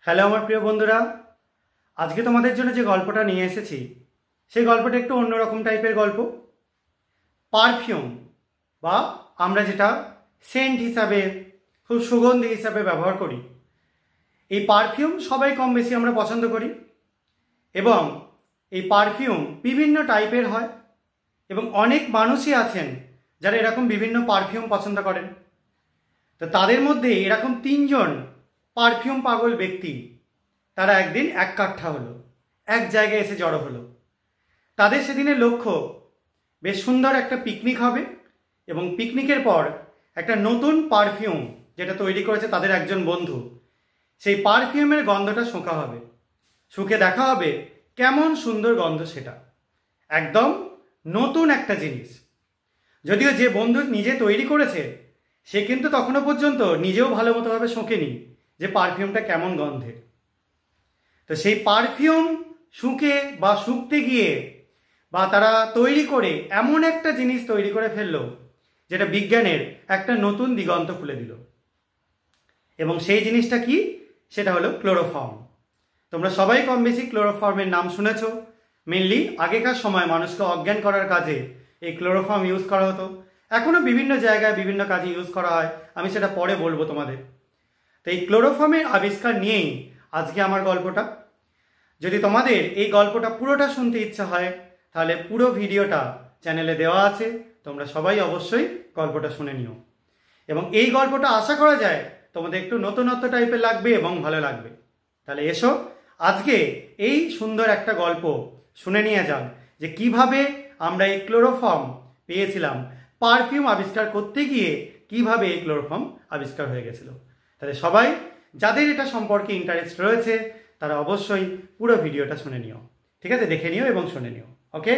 Hello আমার প্রিয় বন্ধুরা, আজকে তোমাদের জন্য যে গল্পটা নিয়ে এসেছি সেই গল্পটা একটু অন্যরকম টাইপের গল্প। পারফিউম বা আমরা যেটা সেন্ট হিসাবে, খুব সুগন্ধি হিসাবে ব্যবহার করি, এই পারফিউম সবাই কম বেশি আমরা পছন্দ করি। এবং এই পারফিউম বিভিন্ন টাইপের হয় এবং অনেক মানুষই আছেন যারা এরকম বিভিন্ন পারফিউম পছন্দ করেন। তো তাদের মধ্যে এরকম তিনজন পারফিউম পাগল ব্যক্তি, তারা একদিন এক কাঠা হলো, এক জায়গায় এসে জড়ো হলো। তাদের সেদিনের লক্ষ্য বেশ সুন্দর একটা পিকনিক হবে এবং পিকনিকের পর একটা নতুন পারফিউম যেটা তৈরি করেছে তাদের একজন বন্ধু, সেই পারফিউমের গন্ধটা শোঁকা হবে, শুঁকে দেখা হবে কেমন সুন্দর গন্ধ সেটা, একদম নতুন একটা জিনিস। যদিও যে বন্ধু নিজে তৈরি করেছে সে কিন্তু তখনও পর্যন্ত নিজেও ভালো মতোভাবে শোঁকেনি যে পারফিউমটা কেমন গন্ধের। তো সেই পারফিউম শুঁকে বা শুঁকতে গিয়ে বা তারা তৈরি করে এমন একটা জিনিস তৈরি করে ফেললো যেটা বিজ্ঞানের একটা নতুন দিগন্ত খুলে দিল। এবং সেই জিনিসটা কি? সেটা হলো ক্লোরোফর্ম। তোমরা সবাই কম বেশি ক্লোরোফর্মের নাম শুনেছ। মেনলি আগেকার সময় মানুষকে অজ্ঞান করার কাজে এই ক্লোরোফর্ম ইউজ করা হতো। এখনও বিভিন্ন জায়গায় বিভিন্ন কাজে ইউজ করা হয়, আমি সেটা পরে বলবো তোমাদের। তো এই ক্লোরোফর্মের আবিষ্কার নিয়েই আজকে আমার গল্পটা। যদি তোমাদের এই গল্পটা পুরোটা শুনতে ইচ্ছা হয় তাহলে পুরো ভিডিওটা চ্যানেলে দেওয়া আছে, তোমরা সবাই অবশ্যই গল্পটা শুনে নিও। এবং এই গল্পটা আশা করা যায় তোমাদের একটু নতুনত্ব টাইপের লাগবে এবং ভালো লাগবে। তাহলে এসো আজকে এই সুন্দর একটা গল্প শুনে নিয়ে যান যে কিভাবে আমরা এই ক্লোরোফর্ম পেয়েছিলাম, পারফিউম আবিষ্কার করতে গিয়ে কিভাবে এই ক্লোরোফর্ম আবিষ্কার হয়ে গেছিল। তাহলে সবাই যাদের এটা সম্পর্কে ইন্টারেস্ট রয়েছে তারা অবশ্যই পুরো ভিডিওটা শুনে নিও। ঠিক আছে, দেখে নিও এবং শুনে নিও। ওকে।